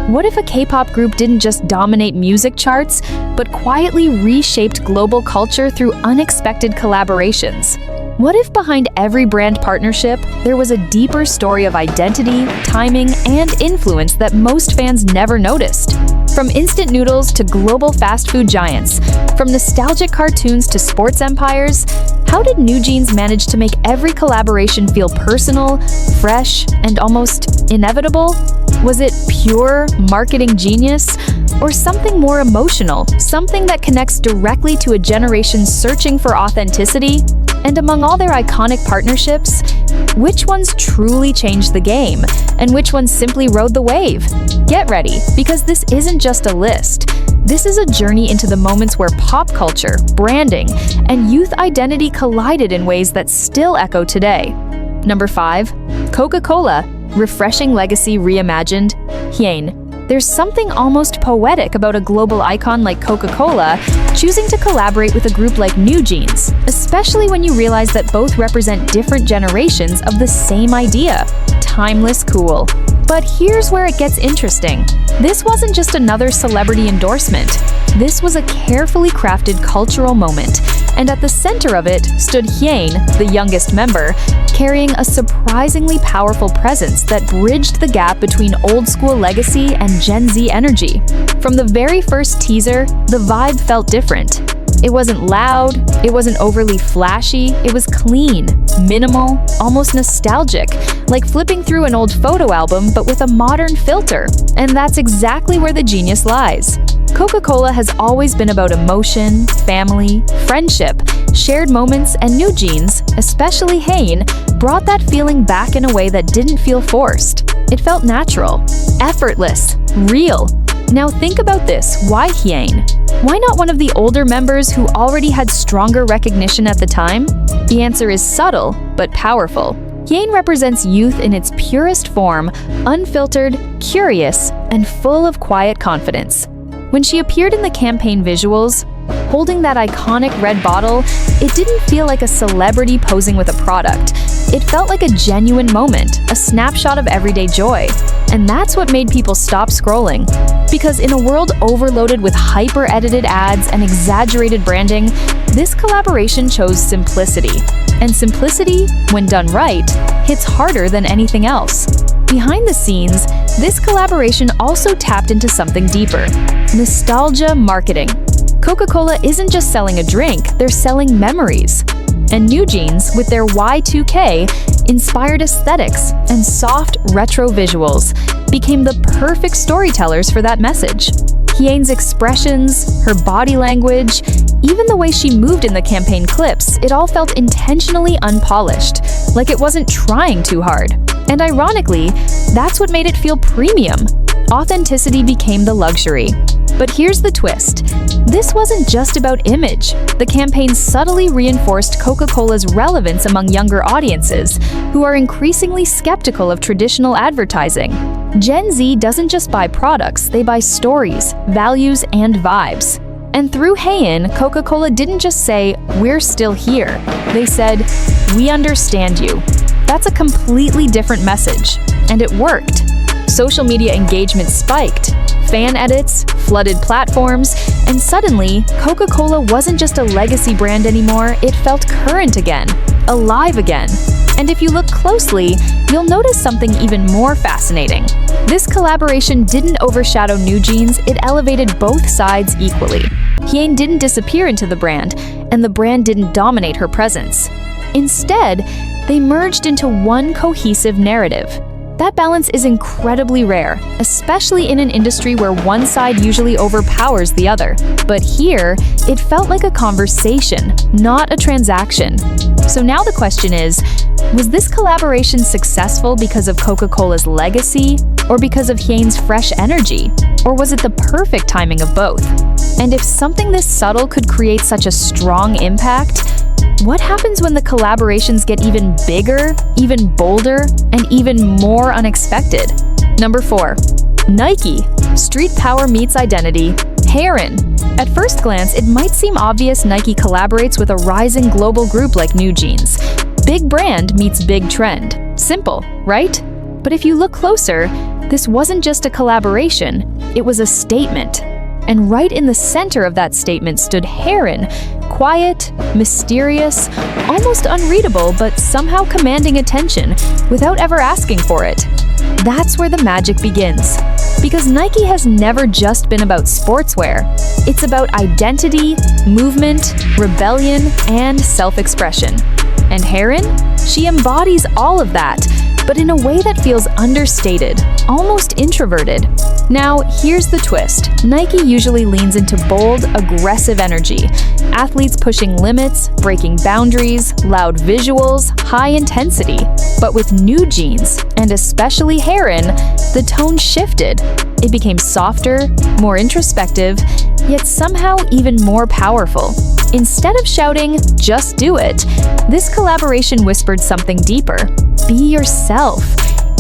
What if a K-pop group didn't just dominate music charts, but quietly reshaped global culture through unexpected collaborations? What if behind every brand partnership, there was a deeper story of identity, timing, and influence that most fans never noticed? From instant noodles to global fast food giants, from nostalgic cartoons to sports empires, how did NewJeans manage to make every collaboration feel personal, fresh, and almost inevitable? Was it pure marketing genius? Or something more emotional, something that connects directly to a generation searching for authenticity? And among all their iconic partnerships, which ones truly changed the game, and which ones simply rode the wave? Get ready, because this isn't just a list. This is a journey into the moments where pop culture, branding, and youth identity collided in ways that still echo today. Number 5. Coca-Cola, Refreshing Legacy Reimagined, Hyein. There's something almost poetic about a global icon like Coca-Cola choosing to collaborate with a group like NewJeans, especially when you realize that both represent different generations of the same idea. Timeless cool. But here's where it gets interesting. This wasn't just another celebrity endorsement. This was a carefully crafted cultural moment, and at the center of it stood Hyein, the youngest member, carrying a surprisingly powerful presence that bridged the gap between old-school legacy and Gen Z energy. From the very first teaser, the vibe felt different. It wasn't loud, it wasn't overly flashy, it was clean, minimal, almost nostalgic, like flipping through an old photo album but with a modern filter. And that's exactly where the genius lies. Coca-Cola has always been about emotion, family, friendship, shared moments, and NewJeans, especially Haein, brought that feeling back in a way that didn't feel forced. It felt natural, effortless, real. Now think about this, why Hyein? Why not one of the older members who already had stronger recognition at the time? The answer is subtle, but powerful. Hyein represents youth in its purest form, unfiltered, curious, and full of quiet confidence. When she appeared in the campaign visuals, holding that iconic red bottle, it didn't feel like a celebrity posing with a product. It felt like a genuine moment, a snapshot of everyday joy. And that's what made people stop scrolling. Because in a world overloaded with hyper-edited ads and exaggerated branding, this collaboration chose simplicity. And simplicity, when done right, hits harder than anything else. Behind the scenes, this collaboration also tapped into something deeper: nostalgia marketing. Coca-Cola isn't just selling a drink, they're selling memories. And NewJeans, with their Y2K, inspired aesthetics and soft, retro visuals, became the perfect storytellers for that message. Hyein's expressions, her body language, even the way she moved in the campaign clips, it all felt intentionally unpolished, like it wasn't trying too hard. And ironically, that's what made it feel premium. Authenticity became the luxury. But here's the twist. This wasn't just about image. The campaign subtly reinforced Coca-Cola's relevance among younger audiences, who are increasingly skeptical of traditional advertising. Gen Z doesn't just buy products, they buy stories, values, and vibes. And through Hyein, Coca-Cola didn't just say, "We're still here." They said, "We understand you." That's a completely different message. And it worked. Social media engagement spiked. Fan edits flooded platforms, and suddenly, Coca-Cola wasn't just a legacy brand anymore, it felt current again, alive again. And if you look closely, you'll notice something even more fascinating. This collaboration didn't overshadow NewJeans, it elevated both sides equally. Hyein didn't disappear into the brand, and the brand didn't dominate her presence. Instead, they merged into one cohesive narrative. That balance is incredibly rare, especially in an industry where one side usually overpowers the other. But here, it felt like a conversation, not a transaction. So now the question is, was this collaboration successful because of Coca-Cola's legacy, or because of Hyein's fresh energy? Or was it the perfect timing of both? And if something this subtle could create such a strong impact, what happens when the collaborations get even bigger, even bolder, and even more unexpected? Number 4. Nike. Street power meets identity. Haerin. At first glance, it might seem obvious Nike collaborates with a rising global group like NewJeans. Big brand meets big trend. Simple, right? But if you look closer, This wasn't just a collaboration, it was a statement. And right in the center of that statement stood Haerin, quiet, mysterious, almost unreadable, but somehow commanding attention without ever asking for it. That's where the magic begins. Because Nike has never just been about sportswear. It's about identity, movement, rebellion, and self-expression. And Haerin? She embodies all of that, but in a way that feels understated, almost introverted. Now, here's the twist. Nike usually leans into bold, aggressive energy. Athletes pushing limits, breaking boundaries, loud visuals, high intensity. But with NewJeans, and especially Haerin, the tone shifted. It became softer, more introspective, yet somehow even more powerful. Instead of shouting, "Just do it," this collaboration whispered something deeper. Be yourself,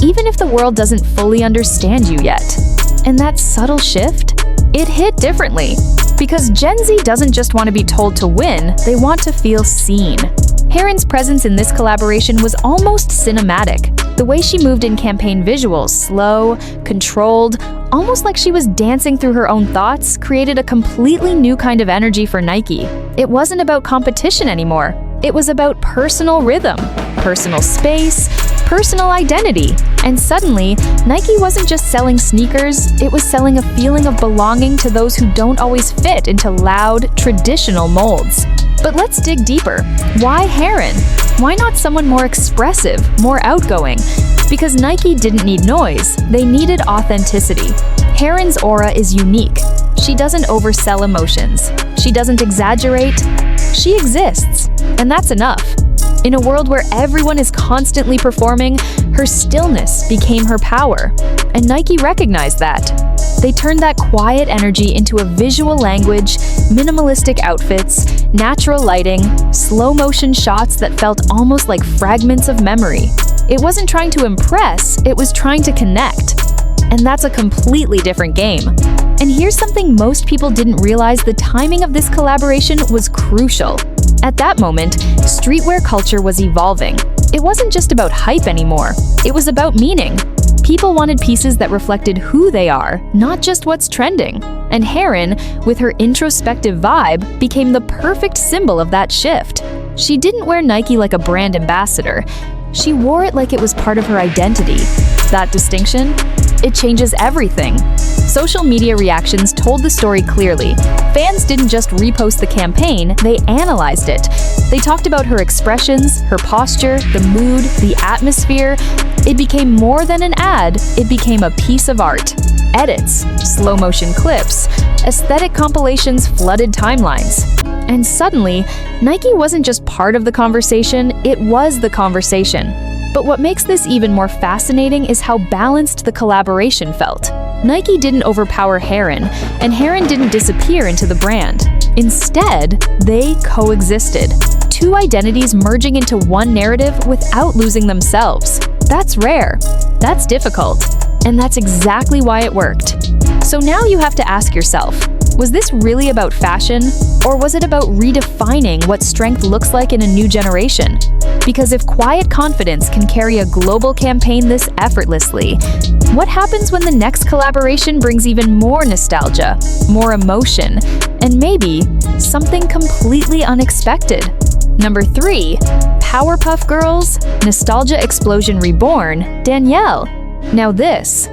even if the world doesn't fully understand you yet. And that subtle shift? It hit differently. Because Gen Z doesn't just want to be told to win, they want to feel seen. Haerin's presence in this collaboration was almost cinematic. The way she moved in campaign visuals, slow, controlled, almost like she was dancing through her own thoughts, created a completely new kind of energy for Nike. It wasn't about competition anymore. It was about personal rhythm, personal space, personal identity. And suddenly, Nike wasn't just selling sneakers, it was selling a feeling of belonging to those who don't always fit into loud, traditional molds. But let's dig deeper. Why Haerin? Why not someone more expressive, more outgoing? Because Nike didn't need noise, they needed authenticity. Haerin's aura is unique. She doesn't oversell emotions. She doesn't exaggerate. She exists, and that's enough. In a world where everyone is constantly performing, her stillness became her power. And Nike recognized that. They turned that quiet energy into a visual language, minimalistic outfits, natural lighting, slow-motion shots that felt almost like fragments of memory. It wasn't trying to impress, it was trying to connect. And that's a completely different game. And here's something most people didn't realize: the timing of this collaboration was crucial. At that moment, streetwear culture was evolving. It wasn't just about hype anymore, it was about meaning. People wanted pieces that reflected who they are, not just what's trending. And Haerin, with her introspective vibe, became the perfect symbol of that shift. She didn't wear Nike like a brand ambassador. She wore it like it was part of her identity. That distinction? It changes everything. Social media reactions told the story clearly. Fans didn't just repost the campaign, they analyzed it. They talked about her expressions, her posture, the mood, the atmosphere. It became more than an ad, it became a piece of art. Edits, slow-motion clips, aesthetic compilations flooded timelines. And suddenly, Nike wasn't just part of the conversation, it was the conversation. But what makes this even more fascinating is how balanced the collaboration felt. Nike didn't overpower Haerin, and Haerin didn't disappear into the brand. Instead, they coexisted. Two identities merging into one narrative without losing themselves. That's rare. That's difficult. And that's exactly why it worked. So now you have to ask yourself, was this really about fashion, or was it about redefining what strength looks like in a new generation? Because if quiet confidence can carry a global campaign this effortlessly, what happens when the next collaboration brings even more nostalgia, more emotion, and maybe something completely unexpected? Number 3, Powerpuff Girls, Nostalgia Explosion Reborn, Danielle. Now this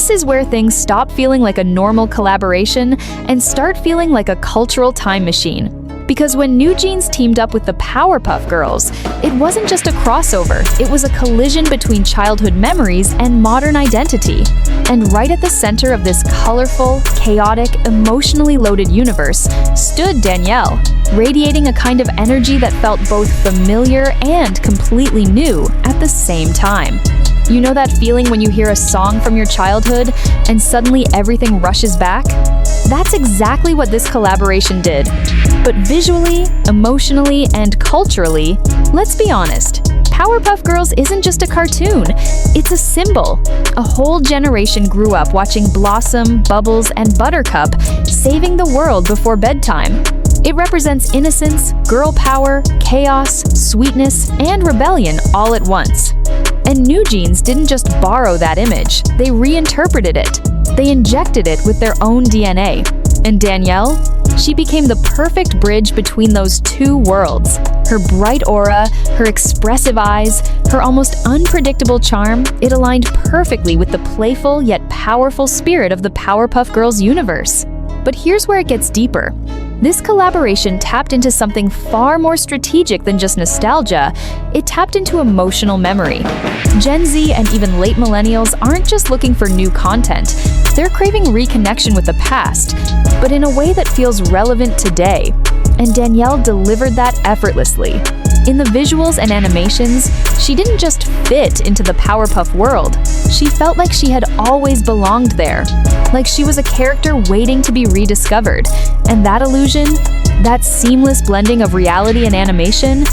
is where things stop feeling like a normal collaboration and start feeling like a cultural time machine. Because when NewJeans teamed up with the Powerpuff Girls, it wasn't just a crossover, it was a collision between childhood memories and modern identity. And right at the center of this colorful, chaotic, emotionally loaded universe stood Danielle, radiating a kind of energy that felt both familiar and completely new at the same time. You know that feeling when you hear a song from your childhood and suddenly everything rushes back? That's exactly what this collaboration did. But visually, emotionally, and culturally, let's be honest, Powerpuff Girls isn't just a cartoon, it's a symbol. A whole generation grew up watching Blossom, Bubbles, and Buttercup saving the world before bedtime. It represents innocence, girl power, chaos, sweetness, and rebellion all at once. And NewJeans didn't just borrow that image, they reinterpreted it. They injected it with their own DNA. And Danielle? She became the perfect bridge between those two worlds. Her bright aura, her expressive eyes, her almost unpredictable charm, it aligned perfectly with the playful yet powerful spirit of the Powerpuff Girls universe. But here's where it gets deeper. This collaboration tapped into something far more strategic than just nostalgia. It tapped into emotional memory. Gen Z and even late millennials aren't just looking for new content. They're craving reconnection with the past, but in a way that feels relevant today. And Danielle delivered that effortlessly. In the visuals and animations, she didn't just fit into the Powerpuff world. She felt like she had always belonged there, like she was a character waiting to be rediscovered. And that illusion, that seamless blending of reality and animation,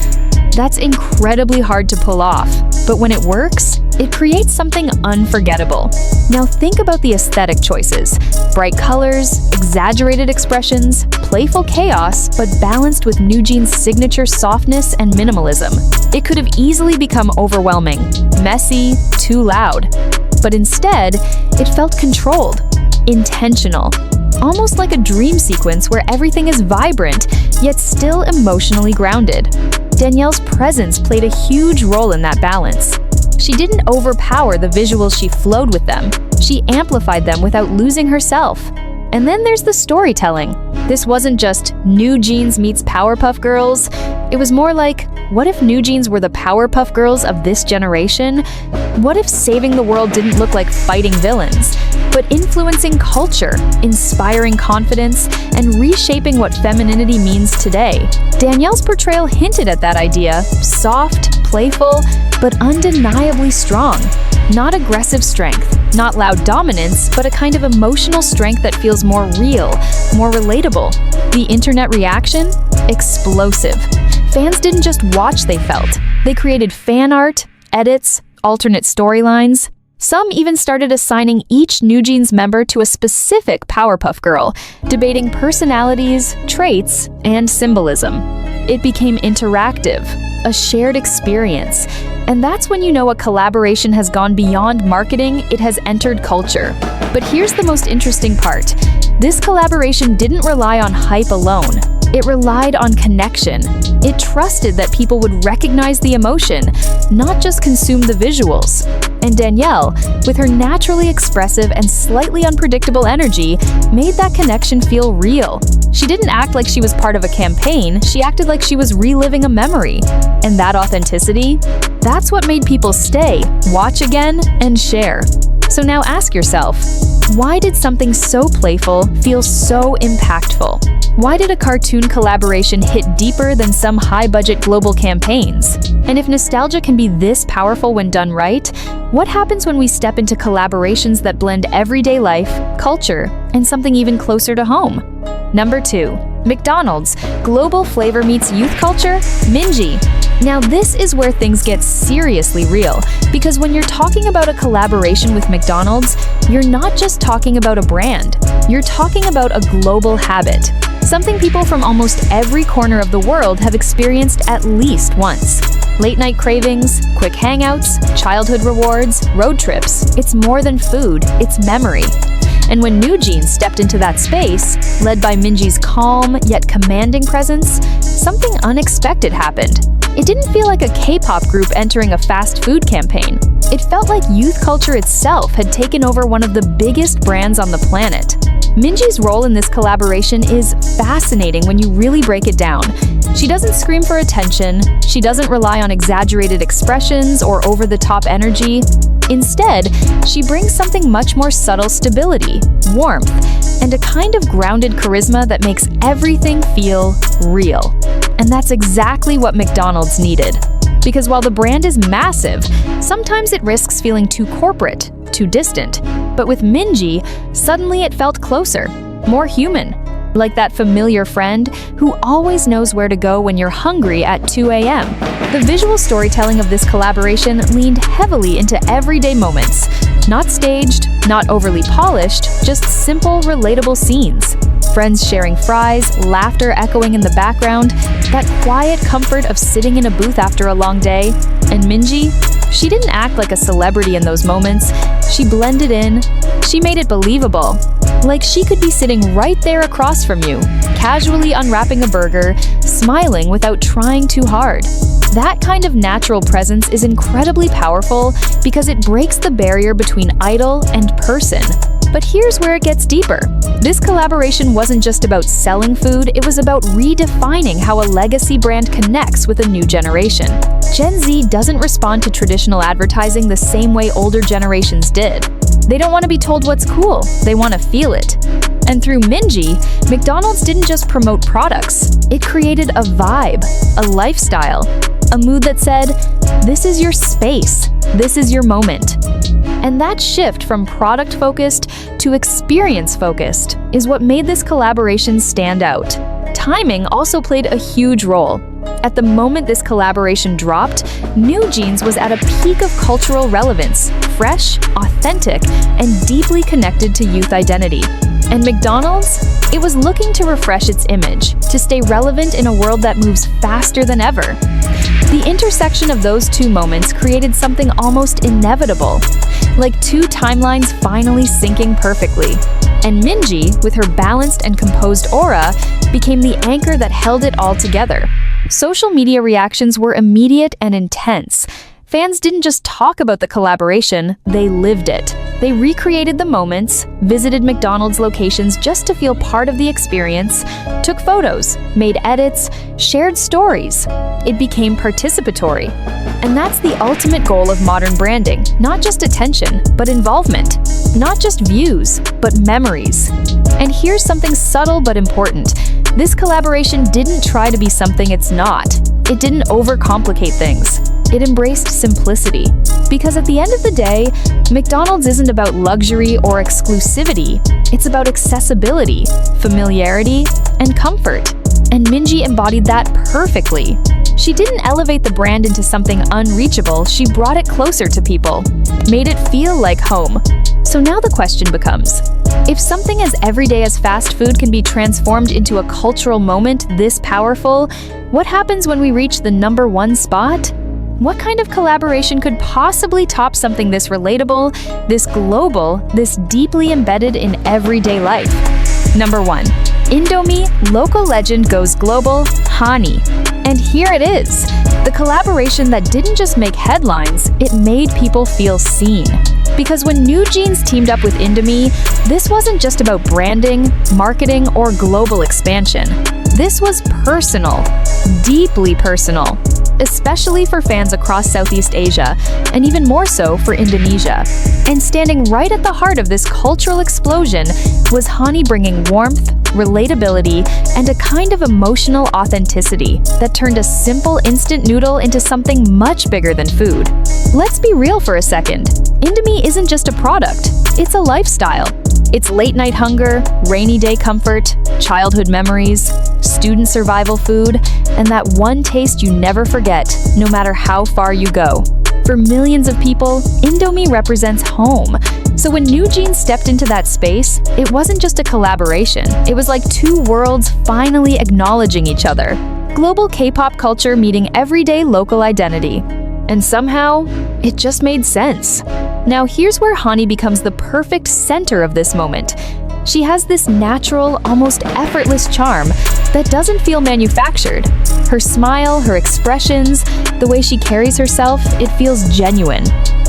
that's incredibly hard to pull off. But when it works, it creates something unforgettable. Now think about the aesthetic choices. Bright colors, exaggerated expressions, playful chaos, but balanced with NewJeans' signature softness and minimalism. It could have easily become overwhelming, messy, too loud. But instead, it felt controlled, intentional, almost like a dream sequence where everything is vibrant, yet still emotionally grounded. Danielle's presence played a huge role in that balance. She didn't overpower the visuals, she flowed with them. She amplified them without losing herself. And then there's the storytelling. This wasn't just NewJeans meets Powerpuff Girls. It was more like, what if NewJeans were the Powerpuff Girls of this generation? What if saving the world didn't look like fighting villains, but influencing culture, inspiring confidence, and reshaping what femininity means today? Danielle's portrayal hinted at that idea, soft, playful, but undeniably strong. Not aggressive strength, not loud dominance, but a kind of emotional strength that feels more real, more relatable. The internet reaction? Explosive. Fans didn't just watch, they felt. They created fan art, edits, alternate storylines. Some even started assigning each NewJeans member to a specific Powerpuff Girl, debating personalities, traits, and symbolism. It became interactive, a shared experience. And that's when you know a collaboration has gone beyond marketing, it has entered culture. But here's the most interesting part. This collaboration didn't rely on hype alone. It relied on connection. It trusted that people would recognize the emotion, not just consume the visuals. And Danielle, with her naturally expressive and slightly unpredictable energy, made that connection feel real. She didn't act like she was part of a campaign, she acted like she was reliving a memory. And that authenticity, that's what made people stay, watch again, and share. So now ask yourself, why did something so playful feel so impactful? Why did a cartoon collaboration hit deeper than some high-budget global campaigns? And if nostalgia can be this powerful when done right, what happens when we step into collaborations that blend everyday life, culture, and something even closer to home? Number 2. McDonald's, global flavor meets youth culture, Minji. Now this is where things get seriously real, because when you're talking about a collaboration with McDonald's, you're not just talking about a brand, you're talking about a global habit. Something people from almost every corner of the world have experienced at least once. Late-night cravings, quick hangouts, childhood rewards, road trips. It's more than food, it's memory. And when NewJeans stepped into that space, led by Minji's calm yet commanding presence, something unexpected happened. It didn't feel like a K-pop group entering a fast food campaign. It felt like youth culture itself had taken over one of the biggest brands on the planet. Minji's role in this collaboration is fascinating when you really break it down. She doesn't scream for attention, she doesn't rely on exaggerated expressions or over-the-top energy. Instead, she brings something much more subtle: stability, warmth, and a kind of grounded charisma that makes everything feel real. And that's exactly what McDonald's needed. Because while the brand is massive, sometimes it risks feeling too corporate, too distant. But with Minji, suddenly it felt closer, more human. Like that familiar friend who always knows where to go when you're hungry at 2 a.m. The visual storytelling of this collaboration leaned heavily into everyday moments. Not staged, not overly polished, just simple, relatable scenes. Friends sharing fries, laughter echoing in the background, that quiet comfort of sitting in a booth after a long day. And Minji? She didn't act like a celebrity in those moments. She blended in. She made it believable. Like she could be sitting right there across from you, casually unwrapping a burger, smiling without trying too hard. That kind of natural presence is incredibly powerful because it breaks the barrier between idol and person. But here's where it gets deeper. This collaboration wasn't just about selling food, it was about redefining how a legacy brand connects with a new generation. Gen Z doesn't respond to traditional advertising the same way older generations did. They don't want to be told what's cool, they want to feel it. And through Minji, McDonald's didn't just promote products, it created a vibe, a lifestyle, a mood that said, this is your space, this is your moment. And that shift from product-focused to experience-focused is what made this collaboration stand out. Timing also played a huge role. At the moment this collaboration dropped, NewJeans was at a peak of cultural relevance, fresh, authentic, and deeply connected to youth identity. And McDonald's? It was looking to refresh its image, to stay relevant in a world that moves faster than ever. The intersection of those two moments created something almost inevitable, like two timelines finally syncing perfectly. And Minji, with her balanced and composed aura, became the anchor that held it all together. Social media reactions were immediate and intense. Fans didn't just talk about the collaboration, they lived it. They recreated the moments, visited McDonald's locations just to feel part of the experience, took photos, made edits, shared stories. It became participatory. And that's the ultimate goal of modern branding, not just attention, but involvement. Not just views, but memories. And here's something subtle but important. This collaboration didn't try to be something it's not. It didn't overcomplicate things. It embraced simplicity. Because at the end of the day, McDonald's isn't about luxury or exclusivity. It's about accessibility, familiarity, and comfort. And Minji embodied that perfectly. She didn't elevate the brand into something unreachable, she brought it closer to people, made it feel like home. So now the question becomes, if something as everyday as fast food can be transformed into a cultural moment this powerful, what happens when we reach the #1 spot? What kind of collaboration could possibly top something this relatable, this global, this deeply embedded in everyday life? Number 1. Indomie local legend goes global, Hanni. And here it is, the collaboration that didn't just make headlines, it made people feel seen. Because when NewJeans teamed up with Indomie, this wasn't just about branding, marketing, or global expansion. This was personal, deeply personal, especially for fans across Southeast Asia, and even more so for Indonesia. And standing right at the heart of this cultural explosion was Hanni bringing warmth, relatability, and a kind of emotional authenticity that turned a simple instant noodle into something much bigger than food. Let's be real for a second. Indomie isn't just a product, it's a lifestyle. It's late-night hunger, rainy day comfort, childhood memories, student survival food, and that one taste you never forget, no matter how far you go. For millions of people, Indomie represents home. So when NewJeans stepped into that space, it wasn't just a collaboration. It was like two worlds finally acknowledging each other. Global K-pop culture meeting everyday local identity. And somehow, it just made sense. Now here's where Hanni becomes the perfect center of this moment. She has this natural, almost effortless charm that doesn't feel manufactured. Her smile, her expressions, the way she carries herself, it feels genuine.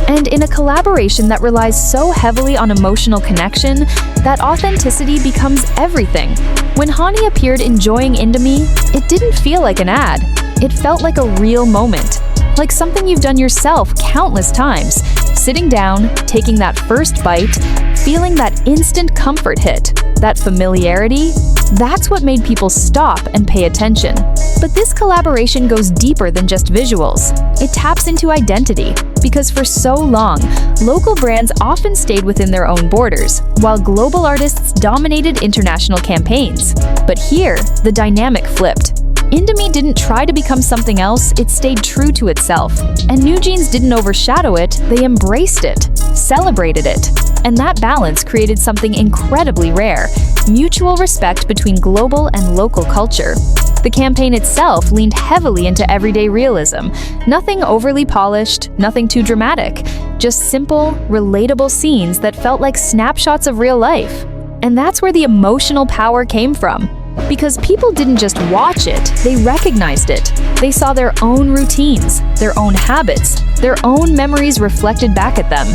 And in a collaboration that relies so heavily on emotional connection, that authenticity becomes everything. When Hanni appeared enjoying Indomie, it didn't feel like an ad. It felt like a real moment. Like something you've done yourself countless times. Sitting down, taking that first bite, feeling that instant comfort hit, that familiarity, that's what made people stop and pay attention. But this collaboration goes deeper than just visuals. It taps into identity, because for so long, local brands often stayed within their own borders, while global artists dominated international campaigns. But here, the dynamic flipped. Indomie didn't try to become something else, it stayed true to itself. And NewJeans didn't overshadow it, they embraced it, celebrated it. And that balance created something incredibly rare, mutual respect between global and local culture. The campaign itself leaned heavily into everyday realism. Nothing overly polished, nothing too dramatic. Just simple, relatable scenes that felt like snapshots of real life. And that's where the emotional power came from. Because people didn't just watch it, they recognized it. They saw their own routines, their own habits, their own memories reflected back at them.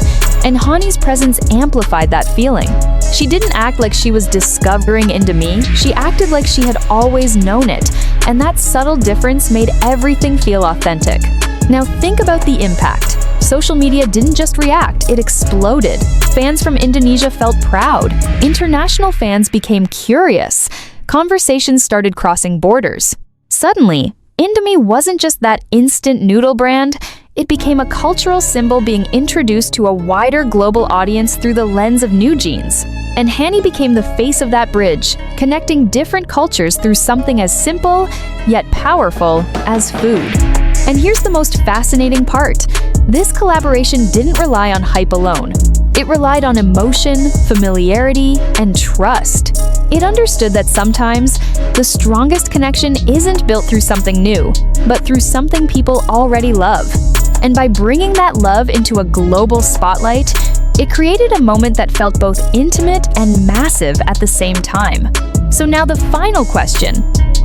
And Hanni's presence amplified that feeling. She didn't act like she was discovering into me, she acted like she had always known it. And that subtle difference made everything feel authentic. Now think about the impact. Social media didn't just react, it exploded. Fans from Indonesia felt proud. International fans became curious. Conversations started crossing borders. Suddenly, Indomie wasn't just that instant noodle brand, it became a cultural symbol being introduced to a wider global audience through the lens of NewJeans. And Hanni became the face of that bridge, connecting different cultures through something as simple, yet powerful, as food. And here's the most fascinating part. This collaboration didn't rely on hype alone. It relied on emotion, familiarity, and trust. It understood that sometimes the strongest connection isn't built through something new, but through something people already love. And by bringing that love into a global spotlight, it created a moment that felt both intimate and massive at the same time. So now the final question,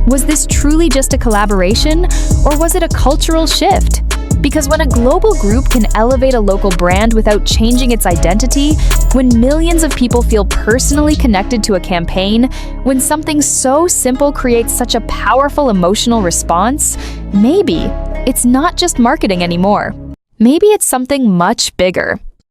was this truly just a collaboration, or was it a cultural shift? Because when a global group can elevate a local brand without changing its identity, when millions of people feel personally connected to a campaign, when something so simple creates such a powerful emotional response, maybe it's not just marketing anymore. Maybe it's something much bigger.